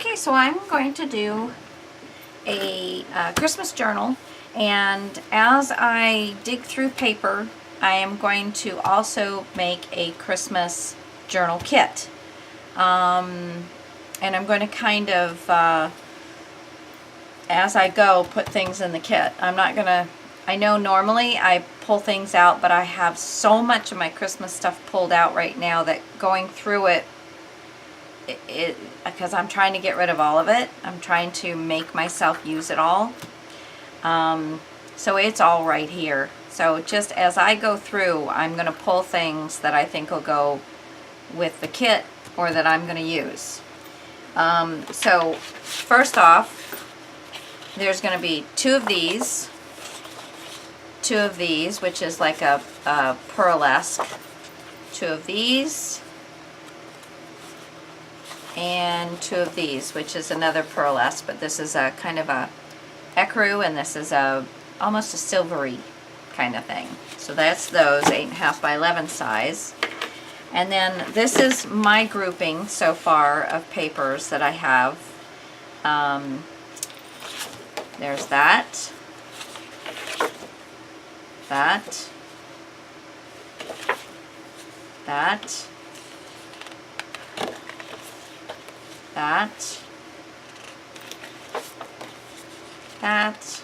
Okay, so I'm going to do a Christmas journal, and as I dig through paper, I am going to also make a Christmas journal kit. And I'm going to kind of, as I go, put things in the kit. I'm not going to, I know normally I pull things out, but I have so much of my Christmas stuff pulled out right now that going through it, because I'm trying to get rid of all of it. I'm trying to make myself use it all. So it's all right here. So just as I go through, I'm going to pull things that I think will go with the kit or that I'm going to use. So first off, there's going to be two of these, which is like a pearlesque, two of these, and two of these, which is another pearlesque, but this is a kind of a ecru, and this is a almost a silvery kind of thing. So that's those 8.5 by 11 size. And then this is my grouping so far of papers that I have. There's that, that, that, that, that.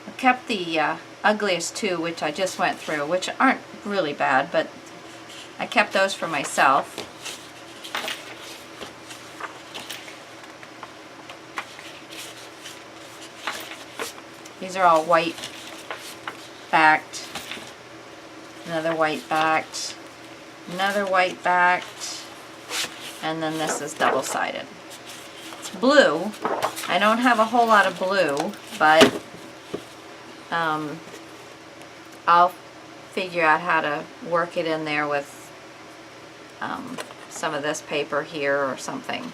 I kept the ugliest two, which I just went through, which aren't really bad, but I kept those for myself. These are all white backed, another white backed, another white backed, and then this is double-sided. It's blue. I don't have a whole lot of blue, but I'll figure out how to work it in there with some of this paper here or something.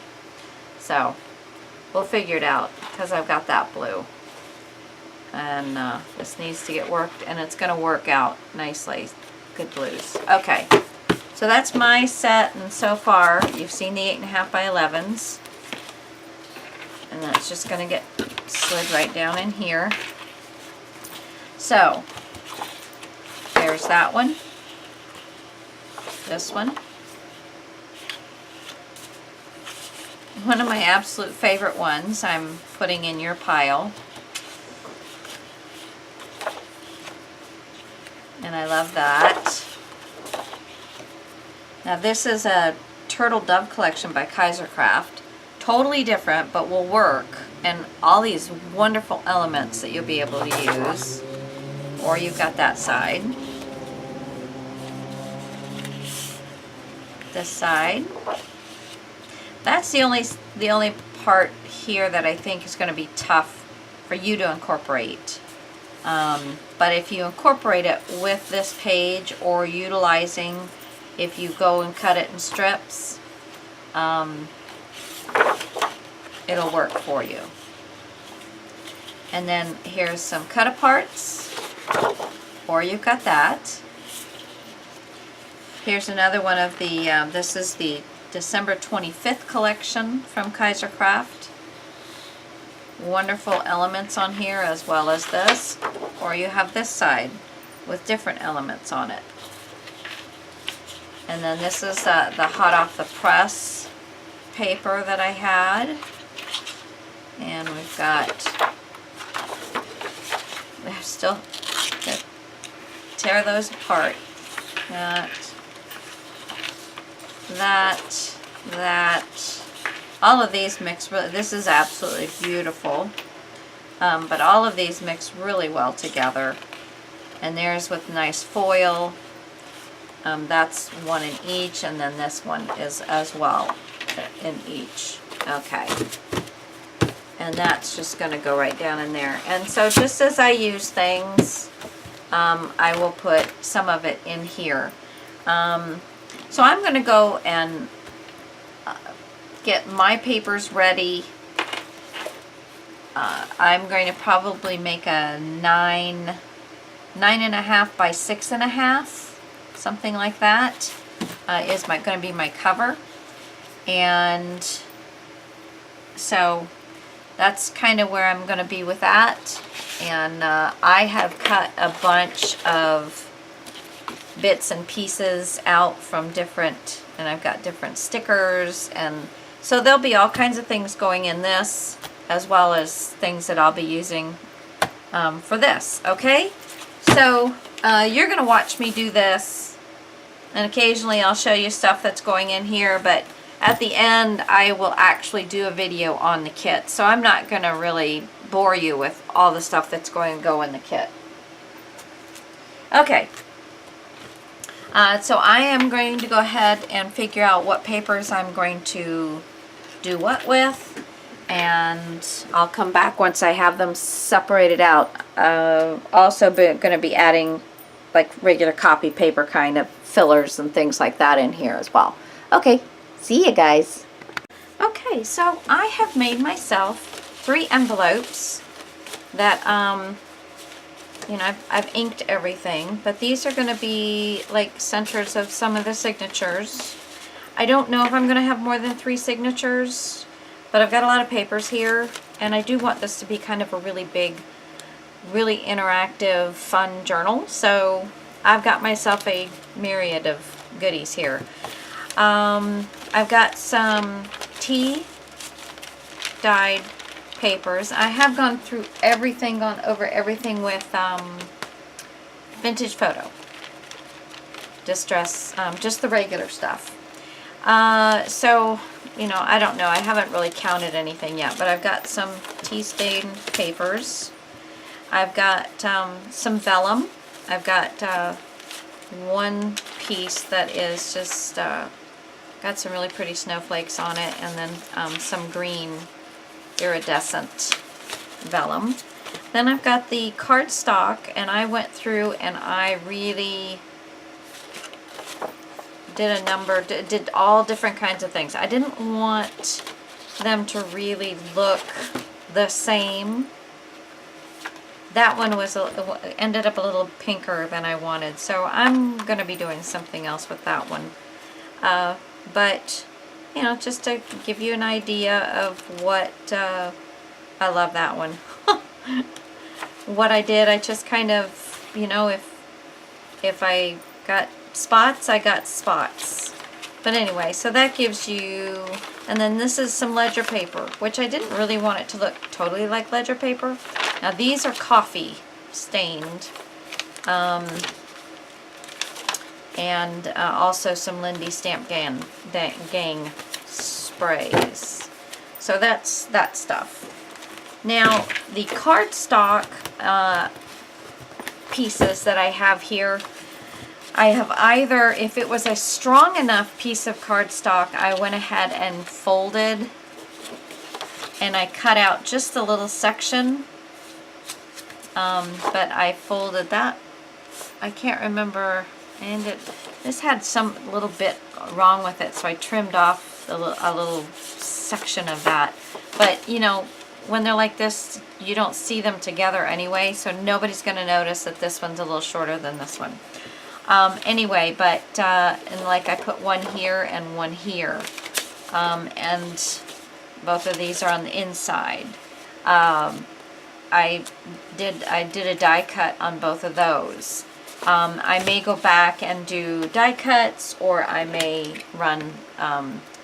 So we'll figure it out because I've got that blue. And this needs to get worked, and it's going to work out nicely. Good blues. Okay, so that's my set, and so far you've seen the 8.5 by 11s, and that's just going to get slid right down in here. So there's that one, this one. One of my absolute favorite ones I'm putting in your pile. And I love that. Now this is a Turtle Dove collection by Kaisercraft. Totally different, but will work. And all these wonderful elements that you'll be able to use. Or you've got that side. This side. That's the only part here that I think is going to be tough for you to incorporate. But if you incorporate it with this page, or utilizing, if you go and cut it in strips, it'll work for you. And then here's some cut aparts, or you've got that. Here's another one of the, this is the December 25th collection from Kaisercraft. Wonderful elements on here, as well as this. Or you have this side with different elements on it. And then this is the hot off the press paper that I had. And we've got, they're still, tear those apart. That. All of these mix really, this is absolutely beautiful. But all of these mix really well together. And there's with nice foil. That's one in each, and then this one is as well in each. Okay. And that's just going to go right down in there. And so just as I use things, I will put some of it in here. So I'm going to go and get my papers ready. I'm going to probably make a 9.5 by 6.5, something like that, is going to be my cover. And so that's kind of where I'm going to be with that. And I have cut a bunch of bits and pieces out from different, and I've got different stickers, and so there'll be all kinds of things going in this, as well as things that I'll be using for this, okay? So you're going to watch me do this, and occasionally I'll show you stuff that's going in here, but at the end I will actually do a video on the kit, so I'm not going to really bore you with all the stuff that's going to go in the kit. Okay. So I am going to go ahead and figure out what papers I'm going to do what with, and I'll come back once I have them separated out. Also going to be adding like regular copy paper kind of fillers and things like that in here as well. Okay, see you guys. Okay, so I have made myself 3 envelopes that you know, I've inked everything, but these are going to be like centers of some of the signatures. I don't know if I'm going to have more than 3 signatures, but I've got a lot of papers here, and I do want this to be kind of a really big, really interactive, fun journal. So I've got myself a myriad of goodies here. I've got some tea dyed papers. I have gone through everything, gone over everything with Vintage Photo Distress, just the regular stuff. So, you know, I don't know. I haven't really counted anything yet, but I've got some tea stained papers. I've got some vellum. I've got one piece that is just got some really pretty snowflakes on it, and then some green iridescent vellum. Then I've got the cardstock, and I went through and I really did all different kinds of things. I didn't want them to really look the same. That one was ended up a little pinker than I wanted, so I'm going to be doing something else with that one. But you know, just to give you an idea of what, I love that one. What I did, I just kind of, you know, if I got spots, I got spots. But anyway, so that gives you, and then this is some ledger paper, which I didn't really want it to look totally like ledger paper. Now these are coffee stained. And also some Lindy Stamp Gang sprays. So that's that stuff. Now the cardstock pieces that I have here, I have either, if it was a strong enough piece of cardstock, I went ahead and folded, and I cut out just a little section, but I folded that. I can't remember. And this had some little bit wrong with it, so I trimmed off a little section of that. But, you know, when they're like this, you don't see them together anyway, so nobody's going to notice that this one's a little shorter than this one. Anyway, but, and like I put one here and one here. And both of these are on the inside. I did a die cut on both of those. I may go back and do die cuts, or I may run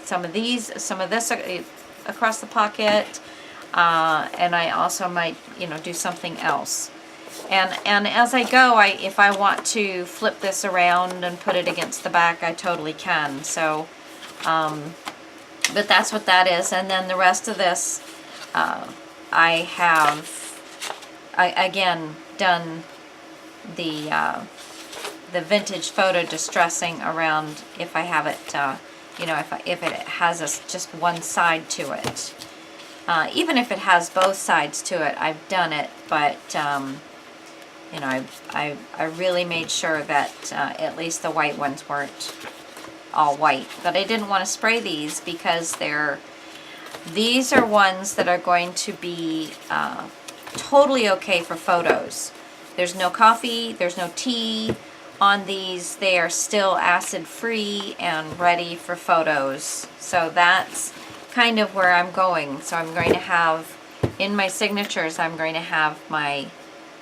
some of this across the pocket, and I also might, you know, do something else. And as I go, if I want to flip this around and put it against the back, I totally can. So, but that's what that is. And then the rest of this, I again done the Vintage Photo Distressing around, if I have it, you know, if it has just one side to it. Even if it has both sides to it, I've done it, but you know, I really made sure that at least the white ones weren't all white. But I didn't want to spray these because these are ones that are going to be totally okay for photos. There's no coffee, there's no tea, on these, they are still acid free and ready for photos. So that's kind of where I'm going. So I'm going to have, in my signatures, I'm going to have my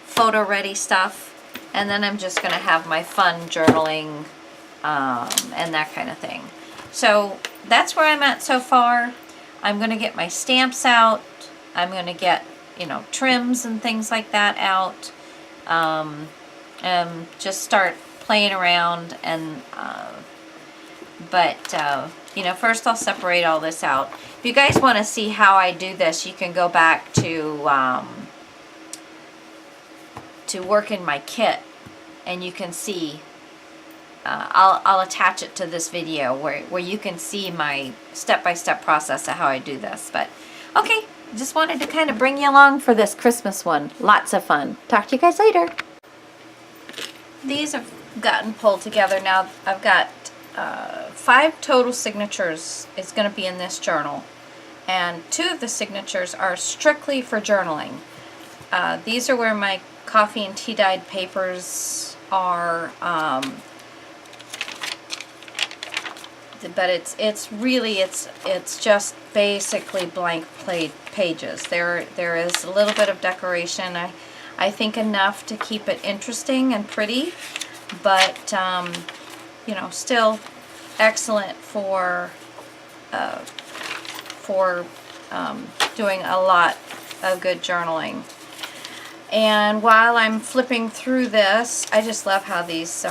photo ready stuff, and then I'm just going to have my fun journaling and that kind of thing. So that's where I'm at so far. I'm going to get my stamps out. I'm going to get, you know, trims and things like that out. Just start playing around, and you know, first I'll separate all this out. If you guys want to see how I do this, you can go back to work in my kit, and you can see. I'll attach it to this video where you can see my step-by-step process of how I do this. But okay, just wanted to kind of bring you along for this Christmas one. Lots of fun. Talk to you guys later. These have gotten pulled together now. I've got 5 total signatures is going to be in this journal, and 2 of the signatures are strictly for journaling. These are where my coffee and tea dyed papers are, but it's really just basically blank pages. There is a little bit of decoration. I think enough to keep it interesting and pretty, but you know, still excellent for doing a lot of good journaling. And while I'm flipping through this, I just love how these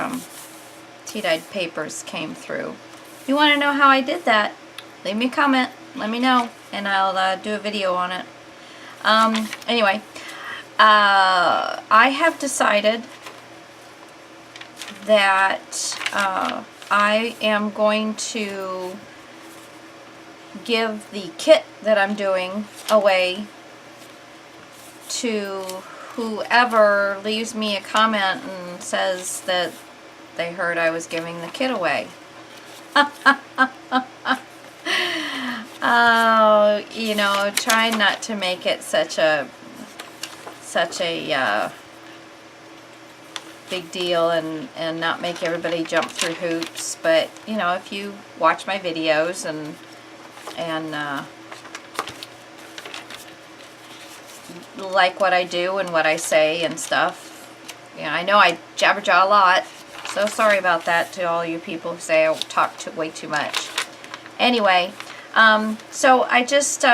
tea-dyed papers came through. If you want to know how I did that, leave me a comment, let me know, and I'll do a video on it. Anyway, I have decided that I am going to give the kit that I'm doing away to whoever leaves me a comment and says that they heard I was giving the kit away. Oh, you know, try not to make it such a big deal and not make everybody jump through hoops. But you know, if you watch my videos and like what I do and what I say and stuff, you know, I know I jabberjaw a lot, so sorry about that to all you people who say I talk way too much. Anyway, so I just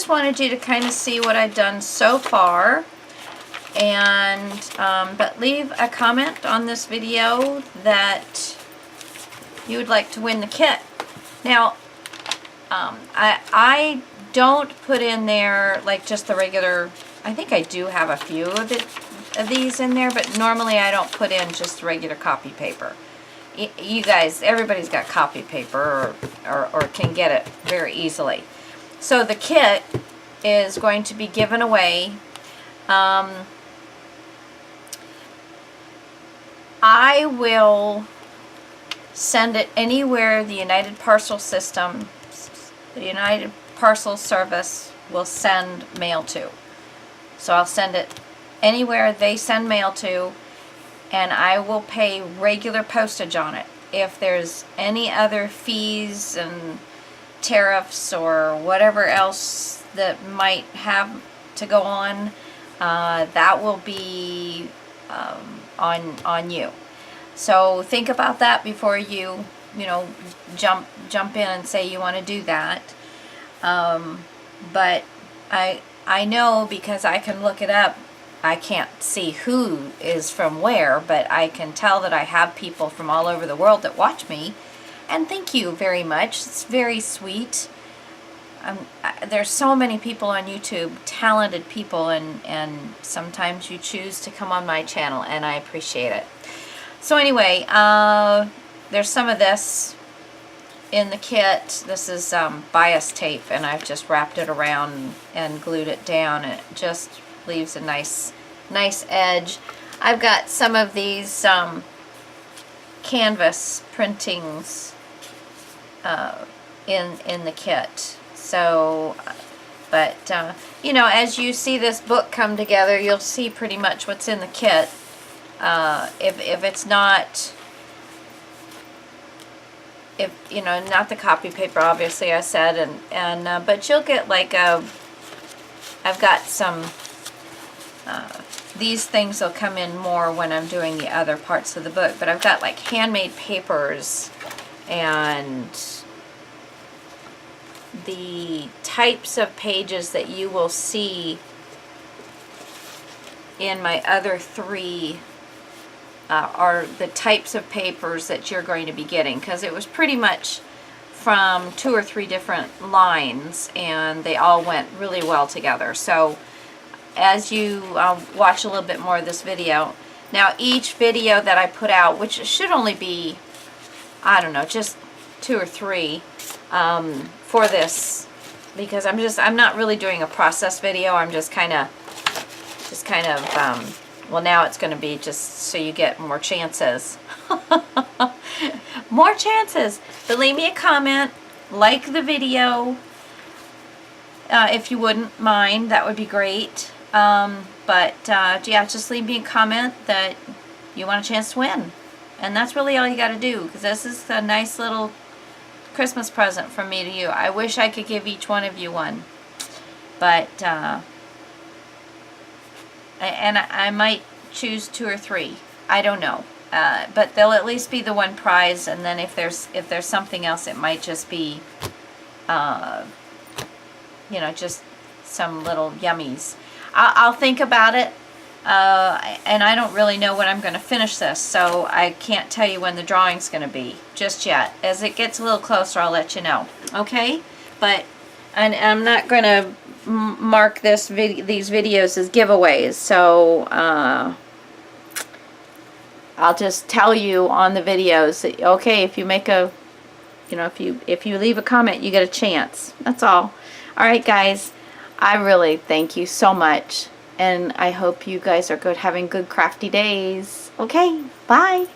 wanted you to kind of see what I've done so far, and but leave a comment on this video that you would like to win the kit. Now, I don't put in there like just the regular. I think I do have a few of these in there, but normally I don't put in just regular copy paper. You guys, everybody's got copy paper or can get it very easily. So the kit is going to be given away. I will send it anywhere the United Parcel System, the United Parcel Service will send mail to. So I'll send it anywhere they send mail to, and I will pay regular postage on it. If there's any other fees and tariffs or whatever else that might have to go on, that will be on you. So think about that before you know, jump in and say you want to do that. But I know, because I can look it up. I can't see who is from where, but I can tell that I have people from all over the world that watch me, and thank you very much. It's very sweet. There's so many people on YouTube, talented people, and sometimes you choose to come on my channel, and I appreciate it. So anyway, there's some of this in the kit. This is bias tape, and I've just wrapped it around and glued it down, and it just leaves a nice edge. I've got some of these canvas printings in the kit. So, but you know, as you see this book come together, you'll see pretty much what's in the kit. if it's not, if you know, not the copy paper, obviously I said, and but you'll get like I've got some, these things will come in more when I'm doing the other parts of the book, but I've got like handmade papers and the types of pages that you will see in my other three are the types of papers that you're going to be getting, because it was pretty much from 2 or 3 different lines and they all went really well together. So as you watch a little bit more of this video, now each video that I put out, which should only be, I don't know, just 2 or 3 for this, because I'm not really doing a process video. I'm just kind of well, now it's going to be just so you get more chances. More chances. But leave me a comment, like the video, if you wouldn't mind, that would be great. Yeah, just leave me a comment that you want a chance to win. And that's really all you got to do, because this is a nice little Christmas present from me to you. I wish I could give each one of you one. But, and I might choose 2 or 3. I don't know. But they'll at least be the one prize, and then if there's something else, it might just be, you know, just some little yummies. I'll think about it, and I don't really know when I'm going to finish this, so I can't tell you when the drawing's going to be just yet. As it gets a little closer, I'll let you know. Okay? But and I'm not going to mark these videos as giveaways, so I'll just tell you on the videos that, okay, if you make a, you know, if you leave a comment, you get a chance. That's all. All right, guys, I really thank you so much, and I hope you guys are having good crafty days. Okay, bye.